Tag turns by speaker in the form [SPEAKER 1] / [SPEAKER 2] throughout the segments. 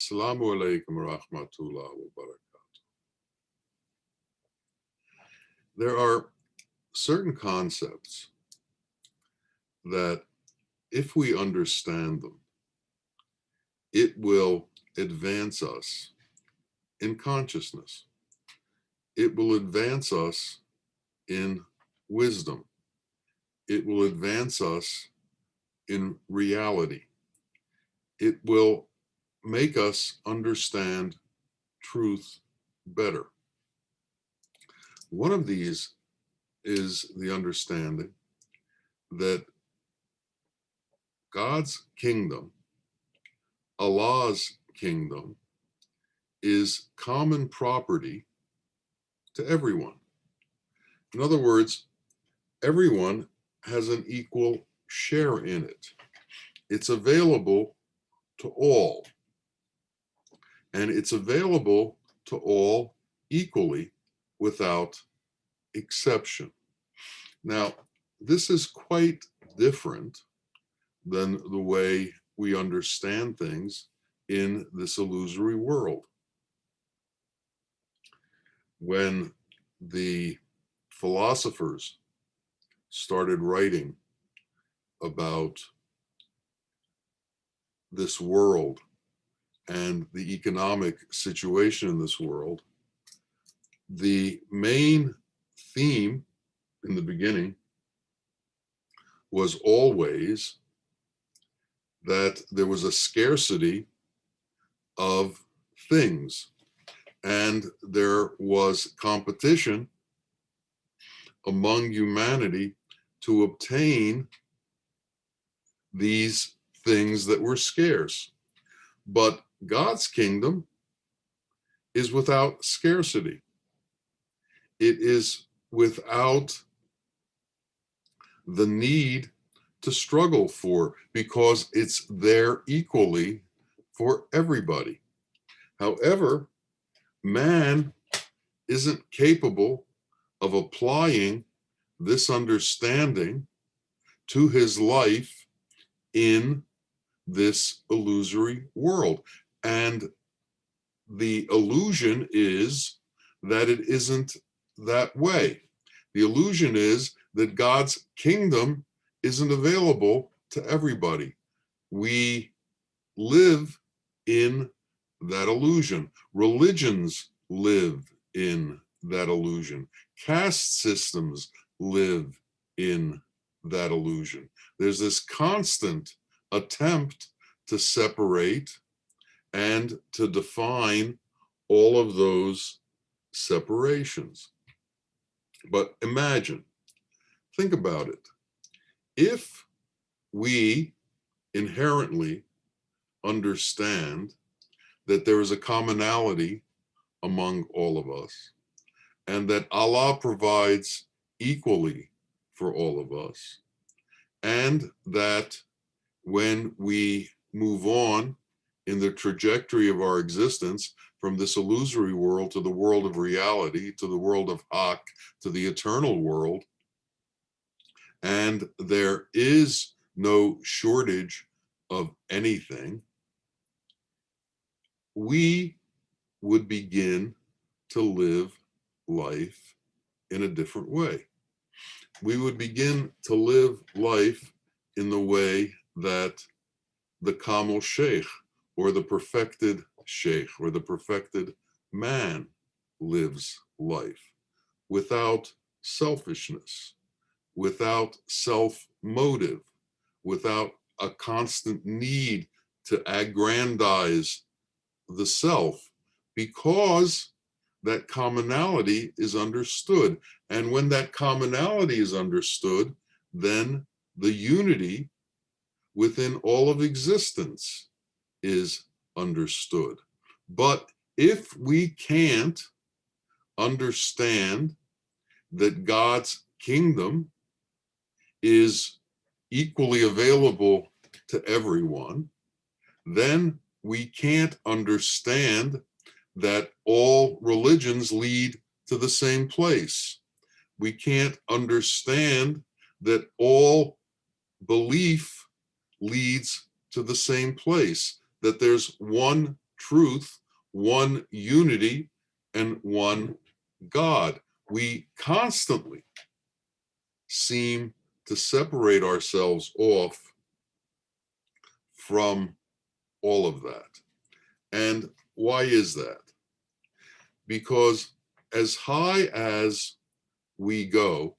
[SPEAKER 1] Assalamu alaikum wa rahmatullah wa barakatuh. There are certain concepts that, if we understand them, it will advance us in consciousness. It will advance us in wisdom. It will advance us in reality. It will make us understand truth better. One of these is the understanding that God's kingdom, Allah's kingdom, is common property to everyone. In other words, everyone has an equal share in it. It's available to all, and it's available to all equally without exception. Now, this is quite different than the way we understand things in this illusory world. When the philosophers started writing about this world and the economic situation in this world, the main theme in the beginning was always that there was a scarcity of things, and there was competition among humanity to obtain these things that were scarce. But God's kingdom is without scarcity. It is without the need to struggle for, because it's there equally for everybody. However, man isn't capable of applying this understanding to his life in this illusory world. And the illusion is that it isn't that way. The illusion is that God's kingdom isn't available to everybody. We live in that illusion. Religions live in that illusion. Caste systems live in that illusion. There's this constant attempt to separate and to define all of those separations. But imagine, think about it. If we inherently understand that there is a commonality among all of us, and that Allah provides equally for all of us, and that when we move on in the trajectory of our existence from this illusory world to the world of reality, to the world of Haq, to the eternal world, and there is no shortage of anything, we would begin to live life in a different way. We would begin to live life in the way that the Kamal Sheikh, or the perfected Sheikh, or the perfected man lives life, without selfishness, without self-motive, without a constant need to aggrandize the self, because that commonality is understood. And when that commonality is understood, then the unity within all of existence is understood. But if we can't understand that God's kingdom is equally available to everyone, then we can't understand that all religions lead to the same place. We can't understand that all belief leads to the same place, that there's one truth, one unity, and one God. We constantly seem to separate ourselves off from all of that. And why is that? Because as high as we go,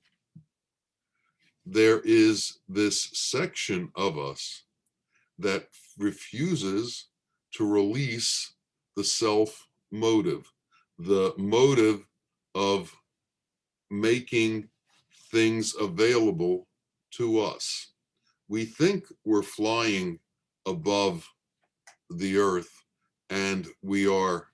[SPEAKER 1] there is this section of us that refuses to release the self motive, the motive of making things available to us. We think we're flying above the earth and we are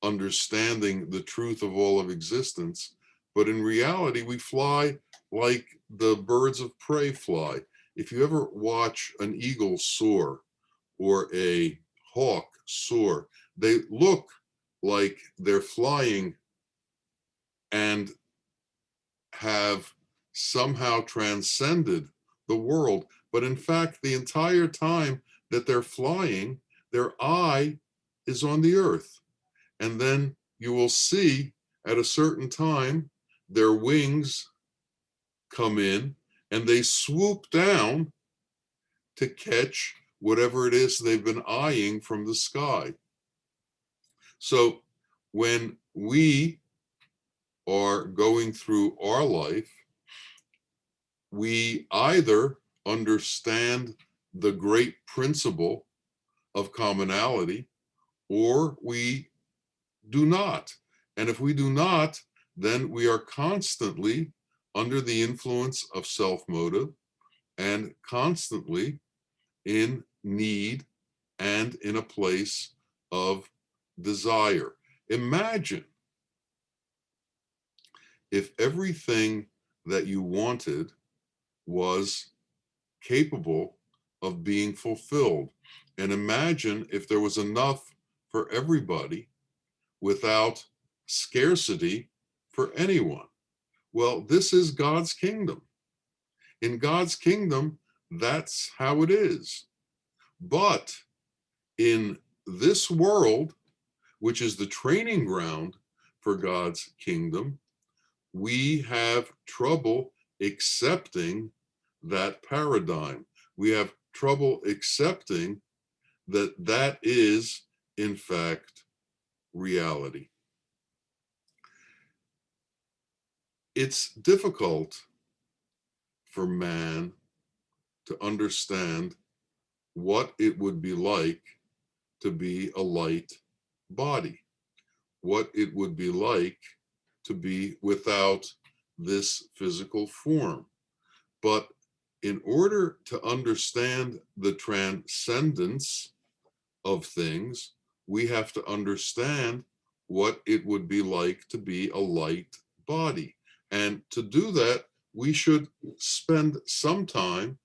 [SPEAKER 1] understanding the truth of all of existence, but in reality, we fly like the birds of prey fly. If you ever watch an eagle soar or a hawk soar, they look like they're flying and have somehow transcended the world. But in fact, the entire time that they're flying, their eye is on the earth. And then you will see at a certain time, their wings come in and they swoop down to catch whatever it is they've been eyeing from the sky. So when we are going through our life, we either understand the great principle of commonality or we do not. And if we do not, then we are constantly under the influence of self-motive and constantly in need and in a place of desire. Imagine if everything that you wanted was capable of being fulfilled. And imagine if there was enough for everybody without scarcity for anyone. Well, this is God's kingdom. In God's kingdom, that's how it is. But in this world, which is the training ground for God's kingdom, we have trouble accepting that paradigm. We have trouble accepting that that is, in fact, reality. It's difficult for man to understand what it would be like to be a light body, what it would be like to be without this physical form. But in order to understand the transcendence of things, we have to understand what it would be like to be a light body. And to do that, we should spend some time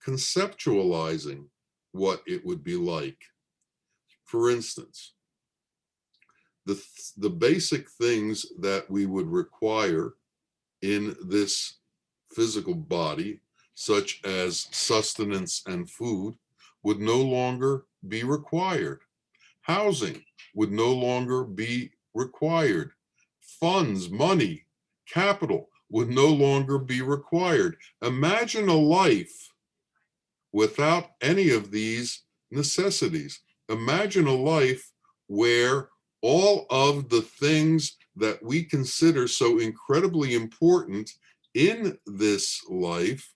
[SPEAKER 1] conceptualizing what it would be like. For instance, the basic things that we would require in this physical body, such as sustenance and food, would no longer be required. Housing would no longer be required. Funds, money, capital would no longer be required. Imagine a life without any of these necessities. Imagine a life where all of the things that we consider so incredibly important in this life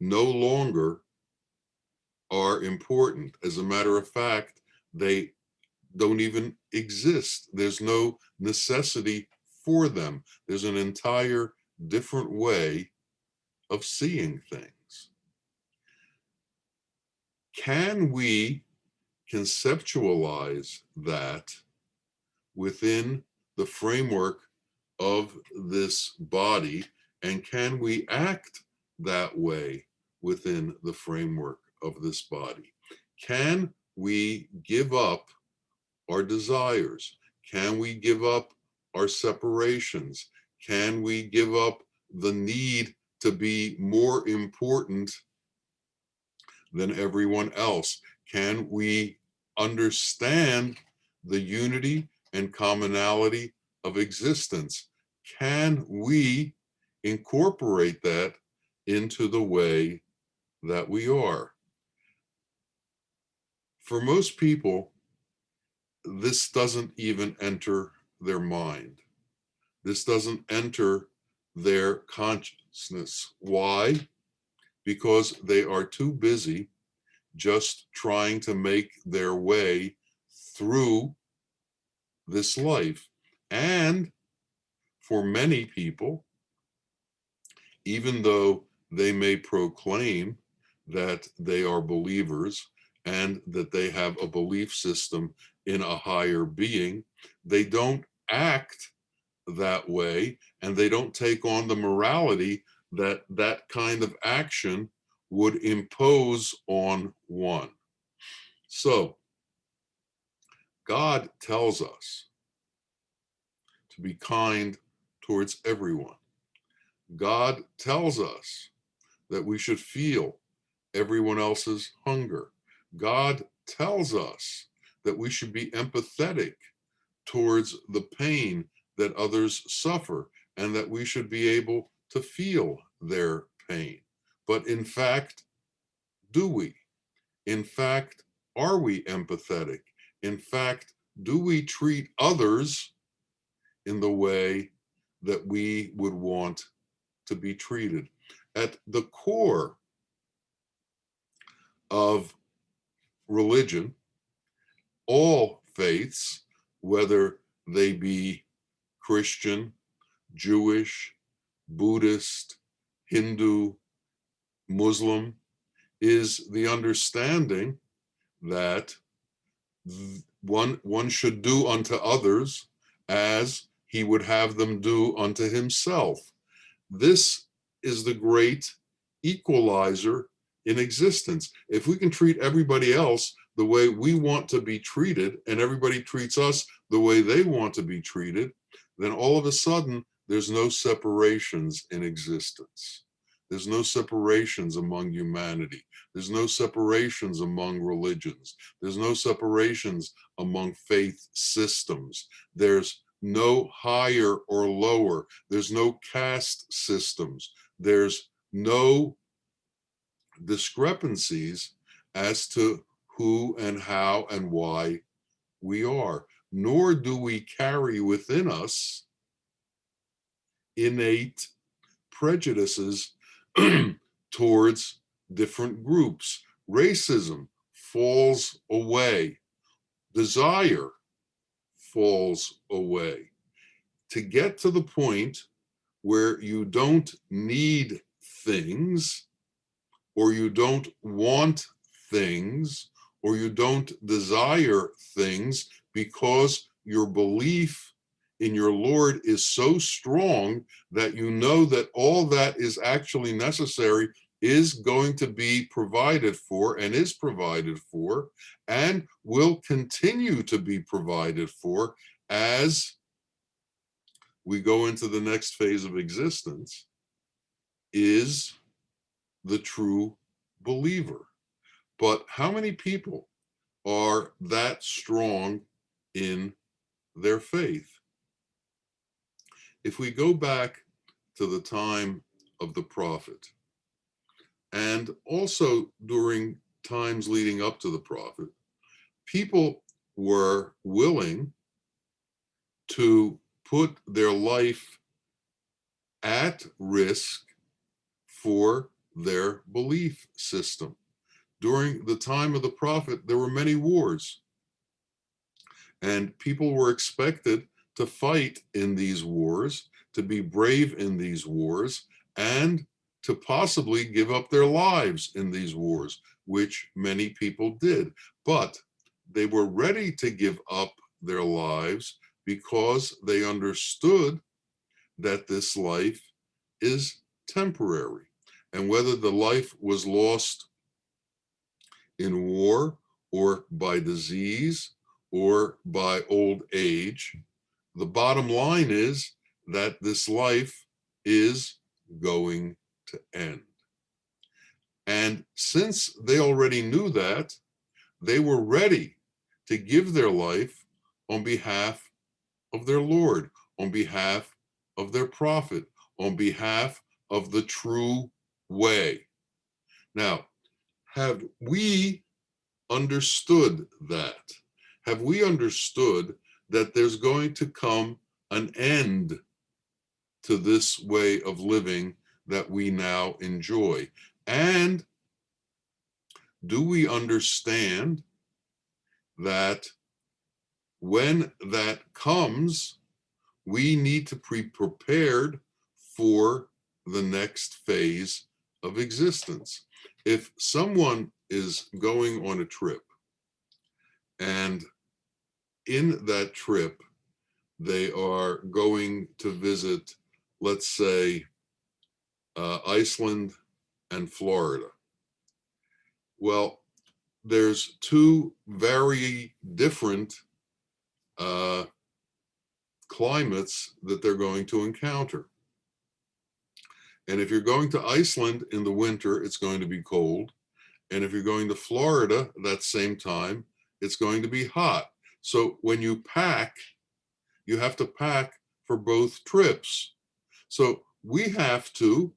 [SPEAKER 1] no longer are important. As a matter of fact, they don't even exist. There's no necessity for them. There's an entire different way of seeing things. Can we conceptualize that within the framework of this body, and can we act that way within the framework of this body? Can we give up our desires? Can we give up our separations? Can we give up the need to be more important than everyone else? Can we understand the unity and commonality of existence. Can we incorporate that into the way that we are? For most people, this doesn't even enter their mind. This doesn't enter their consciousness. Why? Because they are too busy just trying to make their way through this life. And for many people, even though they may proclaim that they are believers and that they have a belief system in a higher being, they don't act that way, and they don't take on the morality that that kind of action would impose on one. So God tells us to be kind towards everyone. God tells us that we should feel everyone else's hunger. God tells us that we should be empathetic towards the pain that others suffer, and that we should be able to feel their pain. But in fact, do we? In fact, are we empathetic? In fact, do we treat others in the way that we would want to be treated? At the core of religion, all faiths, whether they be Christian, Jewish, Buddhist, Hindu, Muslim, is the understanding that one should do unto others as he would have them do unto himself. This is the great equalizer in existence. If we can treat everybody else the way we want to be treated, and everybody treats us the way they want to be treated, then all of a sudden there's no separations in existence. There's no separations among humanity. There's no separations among religions. There's no separations among faith systems. There's no higher or lower. There's no caste systems. There's no discrepancies as to who and how and why we are. Nor do we carry within us innate prejudices towards different groups. Racism falls away. Desire falls away. To get to the point where you don't need things, or you don't want things, or you don't desire things, because your belief in your Lord is so strong that you know that all that is actually necessary is going to be provided for, and is provided for, and will continue to be provided for as we go into the next phase of existence, is the true believer. But how many people are that strong in their faith? If we go back to the time of the prophet, and also during times leading up to the prophet, people were willing to put their life at risk for their belief system. During the time of the prophet, there were many wars, and people were expected to fight in these wars, to be brave in these wars, and to possibly give up their lives in these wars, which many people did. But they were ready to give up their lives because they understood that this life is temporary. And whether the life was lost in war, or by disease, or by old age, the bottom line is that this life is going to end. And since they already knew that, they were ready to give their life on behalf of their Lord, on behalf of their prophet, on behalf of the true way. Now, have we understood that? Have we understood that there's going to come an end to this way of living that we now enjoy? And do we understand that when that comes, we need to be prepared for the next phase of existence? If someone is going on a trip, and in that trip, they are going to visit, let's say, Iceland and Florida. Well, there's two very different climates that they're going to encounter. And if you're going to Iceland in the winter, it's going to be cold. And if you're going to Florida that same time, it's going to be hot. So when you pack, you have to pack for both trips. So we have to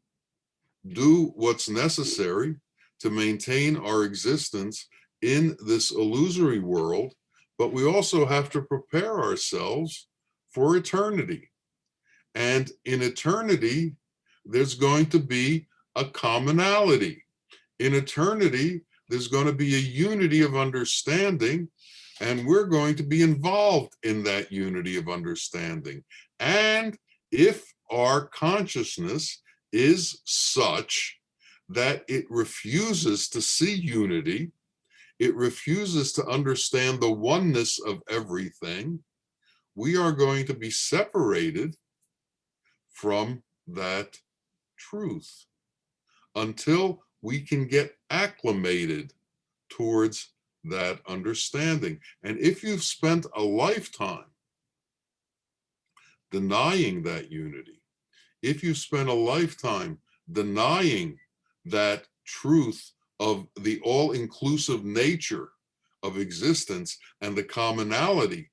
[SPEAKER 1] do what's necessary to maintain our existence in this illusory world, but we also have to prepare ourselves for eternity. And in eternity, there's going to be a commonality. In eternity, there's going to be a unity of understanding, and we're going to be involved in that unity of understanding. And if our consciousness is such that it refuses to see unity, it refuses to understand the oneness of everything, we are going to be separated from that truth until we can get acclimated towards that understanding. And if you've spent a lifetime denying that unity, if you spend a lifetime denying that truth of the all-inclusive nature of existence and the commonality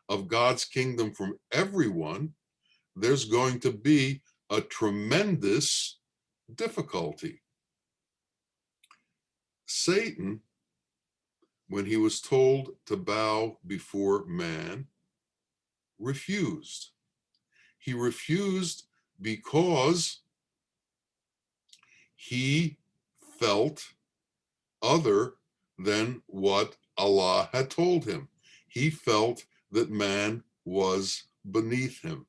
[SPEAKER 1] of God's kingdom from everyone, there's going to be a tremendous difficulty. Satan, when he was told to bow before man, refused. He refused because he felt other than what Allah had told him. He felt that man was beneath him.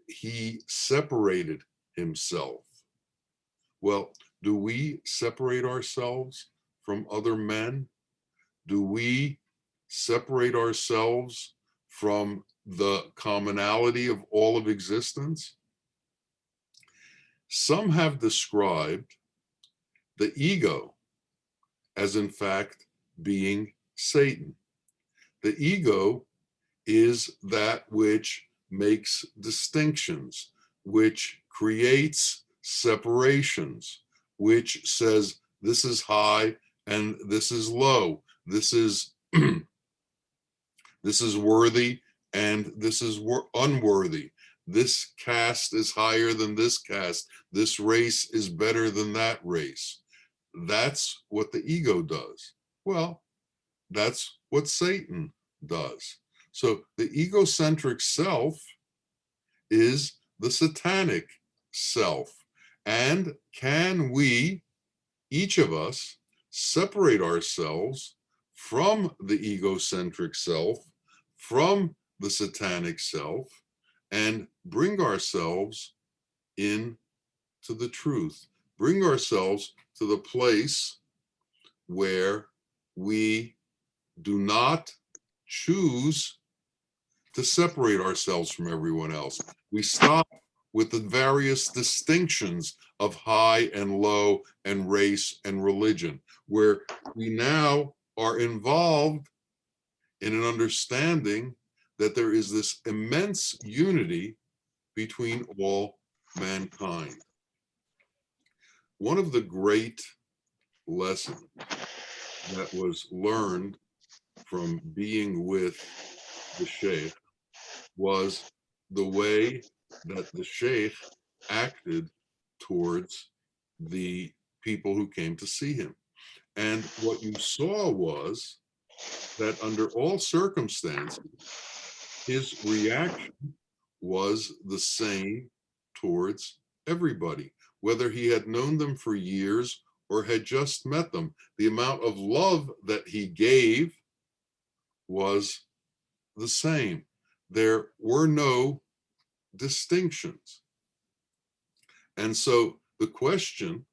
[SPEAKER 1] He separated himself. Well, do we separate ourselves from other men? Do we separate ourselves from the commonality of all of existence? Some have described the ego as, in fact, being Satan. The ego is that which makes distinctions, which creates separations, which says this is high and this is low, this is this is worthy and this is unworthy, this caste is higher than this caste, this race is better than that race. That's what the ego does. Well, that's what Satan does. So the egocentric self is the satanic self. And can we, each of us, separate ourselves from the egocentric self, from the satanic self, and bring ourselves in to the truth, bring ourselves to the place where we do not choose to separate ourselves from everyone else. We stop with the various distinctions of high and low and race and religion, where we now are involved in an understanding that there is this immense unity between all mankind. One of the great lessons that was learned from being with the sheikh was the way that the sheikh acted towards the people who came to see him. And what you saw was that under all circumstances, his reaction was the same towards everybody, whether he had known them for years or had just met them. The amount of love that he gave was the same. There were no distinctions. And so the question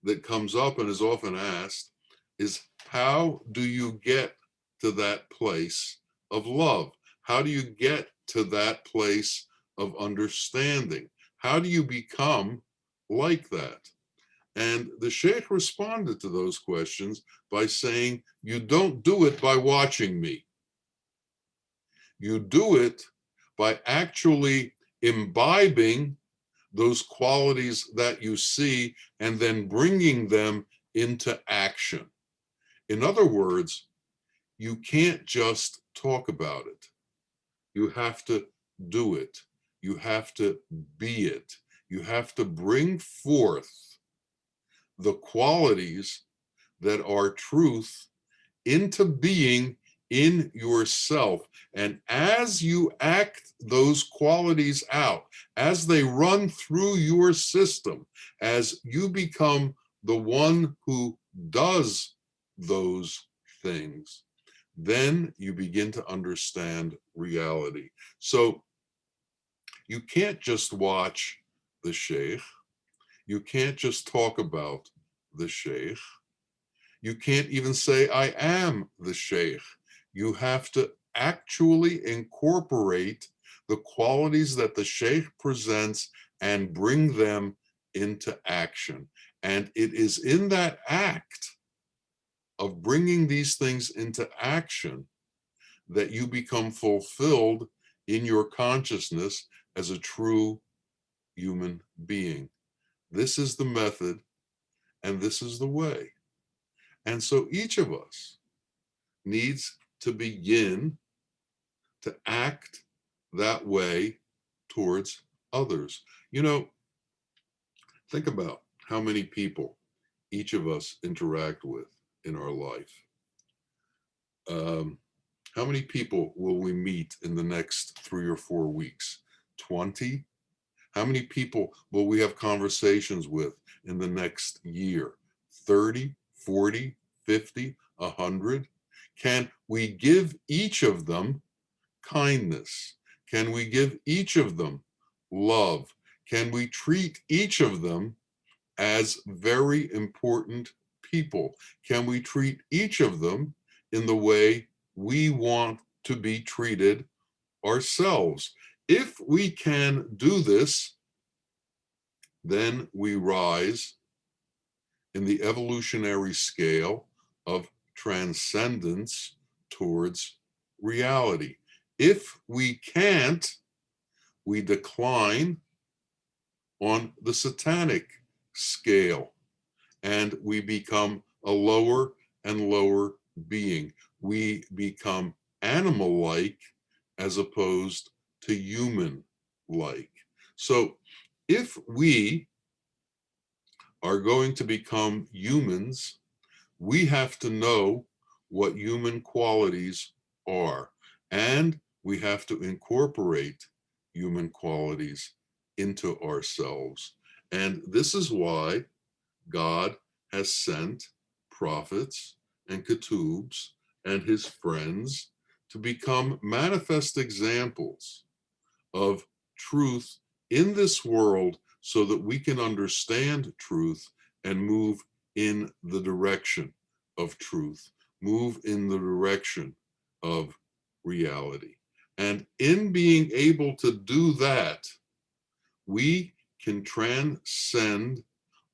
[SPEAKER 1] that comes up and is often asked is, how do you get to that place of love? How do you get to that place of understanding? How do you become like that? And the Sheikh responded to those questions by saying, you don't do it by watching me. You do it by actually imbibing those qualities that you see and then bringing them into action. In other words, you can't just talk about it. You have to do it. You have to be it. You have to bring forth the qualities that are truth into being in yourself. And as you act those qualities out, as they run through your system, as you become the one who does those things, then you begin to understand reality. So you can't just watch the sheikh. You can't just talk about the sheikh. You can't even say, I am the sheikh. You have to actually incorporate the qualities that the sheikh presents and bring them into action. And it is in that act of bringing these things into action that you become fulfilled in your consciousness as a true human being. This is the method, and this is the way. And so each of us needs to begin to act that way towards others. You know, think about how many people each of us interact with in our life. How many people will we meet in the next 3 or 4 weeks? 20? How many people will we have conversations with in the next year? 30, 40, 50, 100? Can we give each of them kindness? Can we give each of them love? Can we treat each of them as very important people? Can we treat each of them in the way we want to be treated ourselves? If we can do this, then we rise in the evolutionary scale of transcendence towards reality. If we can't, we decline on the satanic scale and we become a lower and lower being. We become animal-like as opposed to human-like. So if we are going to become humans, we have to know what human qualities are, and we have to incorporate human qualities into ourselves. And this is why God has sent prophets and ketubs and his friends to become manifest examples of truth in this world so that we can understand truth and move in the direction of truth, move in the direction of reality. And in being able to do that, we can transcend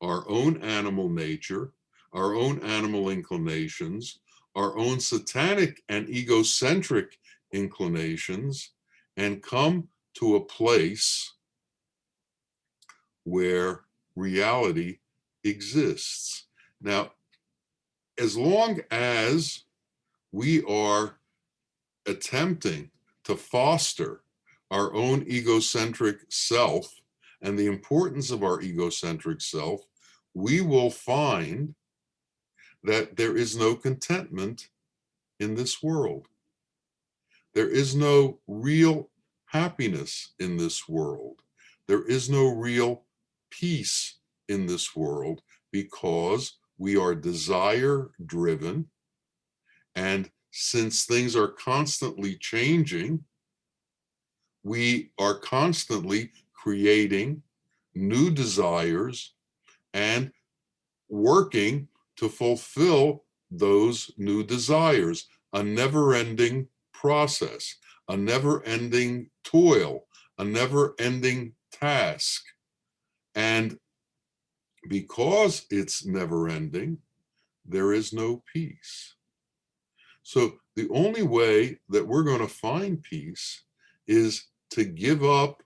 [SPEAKER 1] our own animal nature, our own animal inclinations, our own satanic and egocentric inclinations, and come to a place where reality exists. Now, as long as we are attempting to foster our own egocentric self and the importance of our egocentric self, we will find that there is no contentment in this world. There is no real happiness in this world. There is no real peace in this world because we are desire driven. And since things are constantly changing, we are constantly creating new desires and working to fulfill those new desires, a never-ending process, a never-ending toil, a never-ending task. And because it's never-ending, there is no peace. So the only way that we're going to find peace is to give up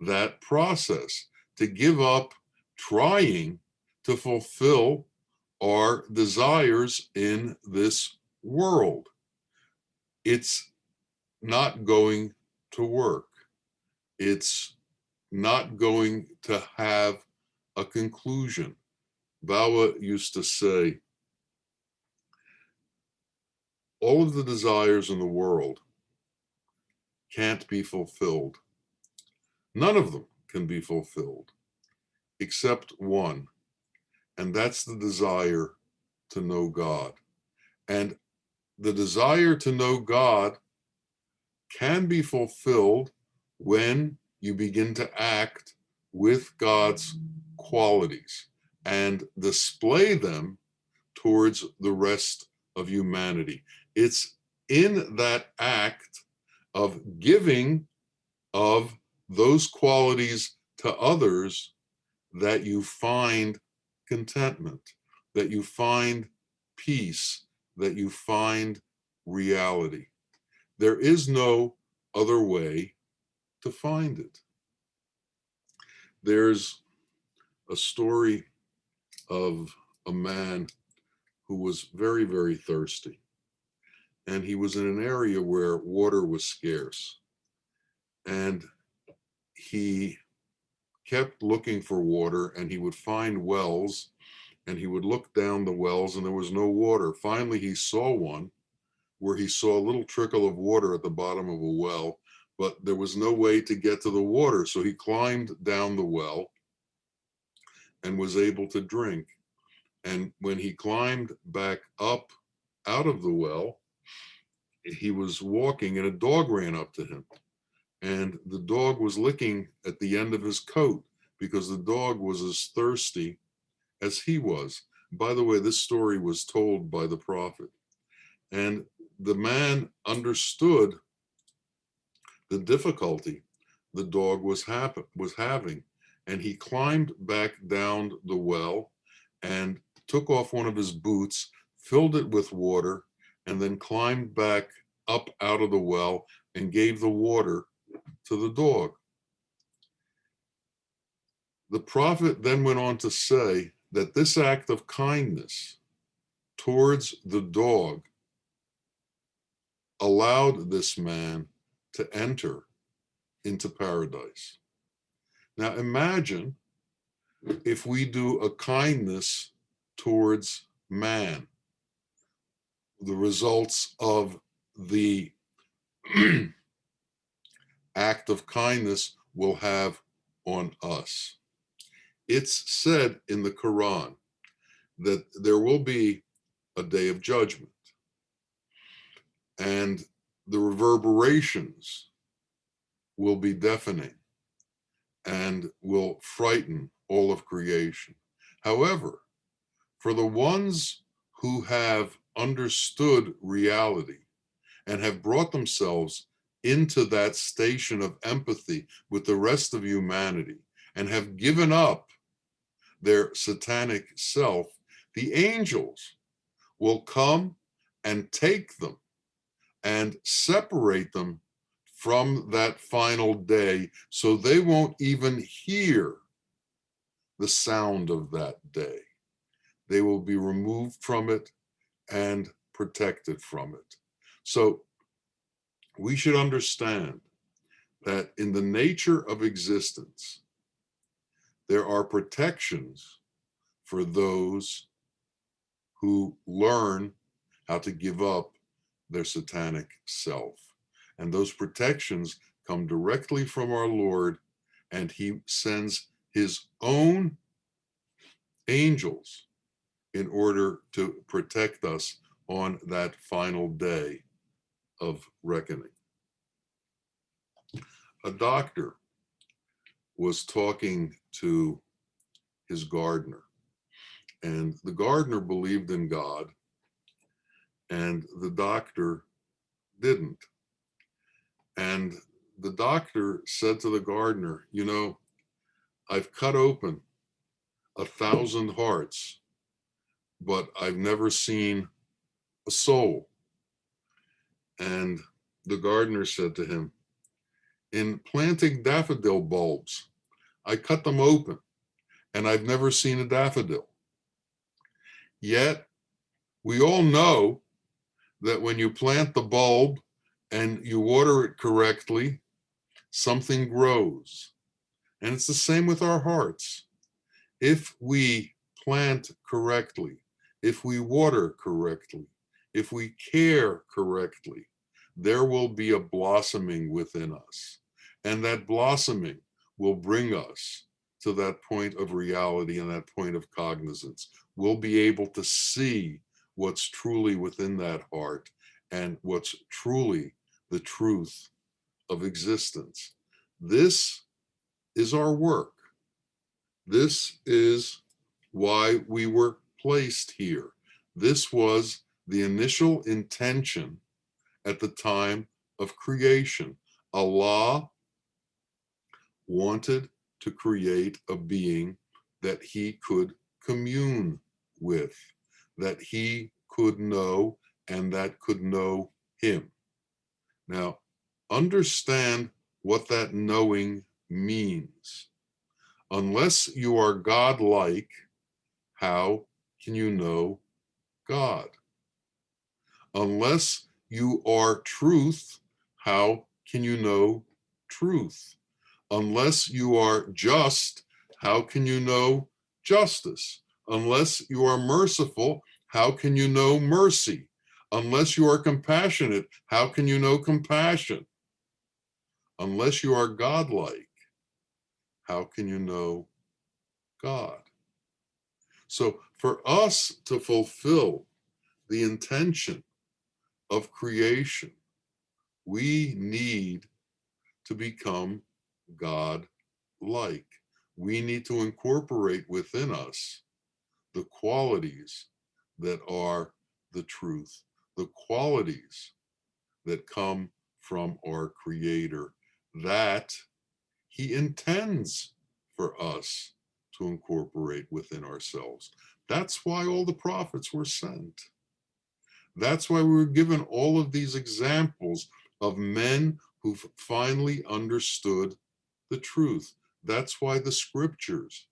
[SPEAKER 1] that process, to give up trying to fulfill our desires in this world. It's not going to work. It's not going to have a conclusion. Bawa used to say, all of the desires in the world can't be fulfilled. None of them can be fulfilled except one, and that's the desire to know God. And the desire to know God can be fulfilled when you begin to act with God's qualities and display them towards the rest of humanity. It's in that act of giving of those qualities to others that you find contentment, that you find peace, that you find reality. There is no other way to find it. There's a story of a man who was very, very thirsty. And he was in an area where water was scarce. And he kept looking for water, and he would find wells, and he would look down the wells, and there was no water. Finally, he saw one where he saw a little trickle of water at the bottom of a well, but there was no way to get to the water. So he climbed down the well and was able to drink. And when he climbed back up out of the well, he was walking and a dog ran up to him. And the dog was licking at the end of his coat because the dog was as thirsty as he was. By the way, this story was told by the prophet. And the man understood the difficulty the dog was having. And he climbed back down the well and took off one of his boots, filled it with water, and then climbed back up out of the well and gave the water to the dog. The prophet then went on to say that this act of kindness towards the dog allowed this man to enter into paradise. Now imagine if we do a kindness towards man, the results of the act of kindness will have on us. It's said in the Quran that there will be a day of judgment, and the reverberations will be deafening and will frighten all of creation. However, for the ones who have understood reality and have brought themselves into that station of empathy with the rest of humanity and have given up their satanic self, the angels will come and take them and separate them from that final day so they won't even hear the sound of that day. They will be removed from it, and protected from it. So we should understand that in the nature of existence, there are protections for those who learn how to give up their satanic self. And those protections come directly from our Lord, and he sends his own angels in order to protect us on that final day of reckoning. A doctor was talking to his gardener, and the gardener believed in God, and the doctor didn't. And the doctor said to the gardener, you know, I've cut open 1,000 hearts, but I've never seen a soul. And the gardener said to him, in planting daffodil bulbs, I cut them open and I've never seen a daffodil. Yet we all know that when you plant the bulb and you water it correctly, something grows. And it's the same with our hearts. If we plant correctly, if we water correctly, if we care correctly, there will be a blossoming within us. And that blossoming will bring us to that point of reality and that point of cognizance. We'll be able to see what's truly within that heart and what's truly the truth of existence. This is our work. This is why we were placed here. This was the initial intention at the time of creation. Allah wanted to create a being that he could commune with, that he could know, and that could know him. Now, understand what that knowing means. Unless you are God-like, how can you know God? Unless you are truth, how can you know truth? Unless you are just, how can you know justice? Unless you are merciful, how can you know mercy? Unless you are compassionate, how can you know compassion? Unless you are godlike, how can you know God? So for us to fulfill the intention of creation, we need to become God-like. We need to incorporate within us the qualities that are the truth, the qualities that come from our Creator, that he intends for us to incorporate within ourselves. That's why all the prophets were sent. That's why we were given all of these examples of men who've finally understood the truth. That's why the scriptures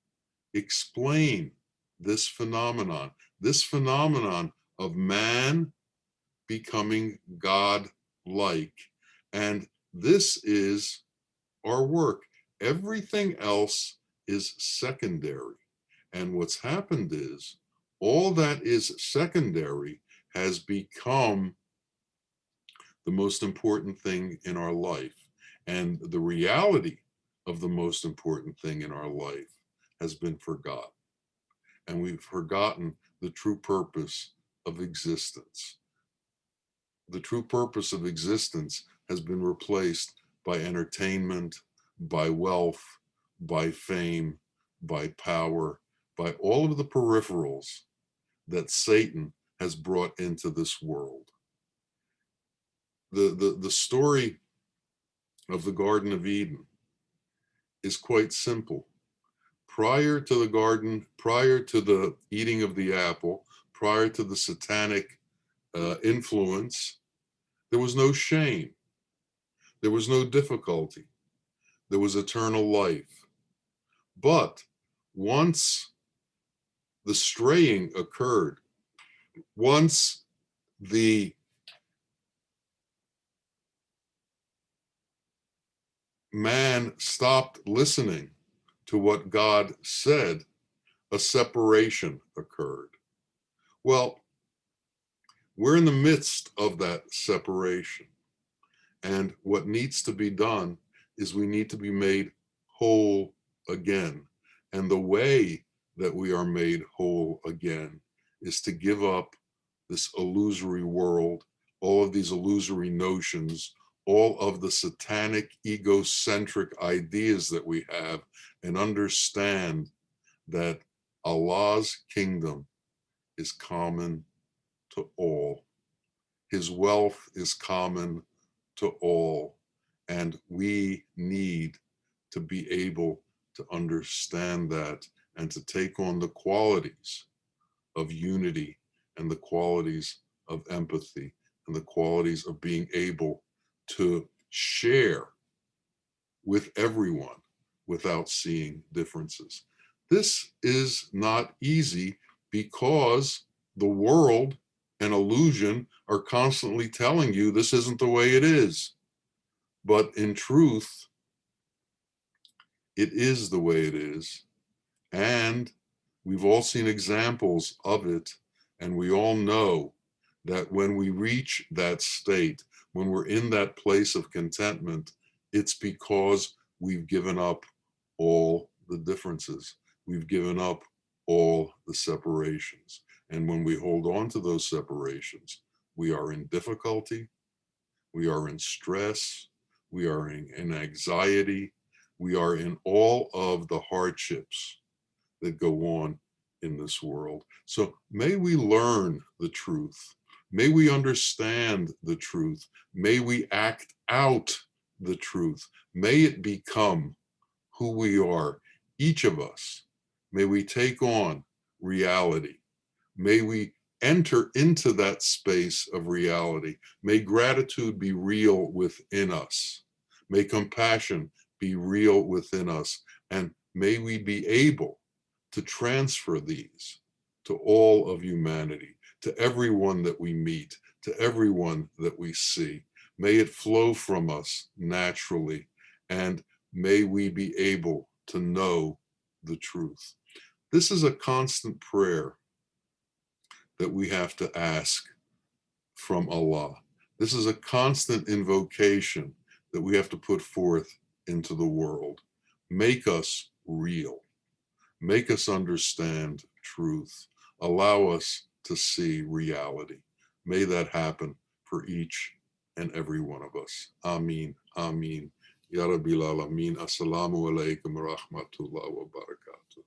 [SPEAKER 1] explain this phenomenon of man becoming God-like. And this is our work. Everything else is secondary. And what's happened is all that is secondary has become the most important thing in our life. And the reality of the most important thing in our life has been forgotten. And we've forgotten the true purpose of existence. The true purpose of existence has been replaced by entertainment, by wealth, by fame, by power, by all of the peripherals that Satan has brought into this world. The story of the Garden of Eden is quite simple. Prior to the garden, prior to the eating of the apple, prior to the satanic influence, there was no shame. There was no difficulty. There was eternal life. But once the straying occurred, once the man stopped listening to what God said, a separation occurred. Well, we're in the midst of that separation. And what needs to be done is we need to be made whole again. And the way that we are made whole again is to give up this illusory world, all of these illusory notions, all of the satanic, egocentric ideas that we have, and understand that Allah's kingdom is common to all. His wealth is common to all. And we need to be able to understand that and to take on the qualities of unity and the qualities of empathy and the qualities of being able to share with everyone without seeing differences. This is not easy because the world and illusion are constantly telling you this isn't the way it is. But in truth, it is the way it is. And we've all seen examples of it. And we all know that when we reach that state, when we're in that place of contentment, it's because we've given up all the differences. We've given up all the separations. And when we hold on to those separations, we are in difficulty, we are in stress, we are in anxiety, we are in all of the hardships that go on in this world. So may we learn the truth. May we understand the truth. May we act out the truth. May it become who we are, each of us. May we take on reality. May we enter into that space of reality. May gratitude be real within us. May compassion be real within us. And may we be able to transfer these to all of humanity, to everyone that we meet, to everyone that we see. May it flow from us naturally, and may we be able to know the truth. This is a constant prayer that we have to ask from Allah. This is a constant invocation that we have to put forth into the world. Make us real. Make us understand truth. Allow us to see reality. May that happen for each and every one of us. Ameen. Ameen. Ya Rabbil Alameen. Assalamu alaikum wa rahmatullahi wa barakatuh.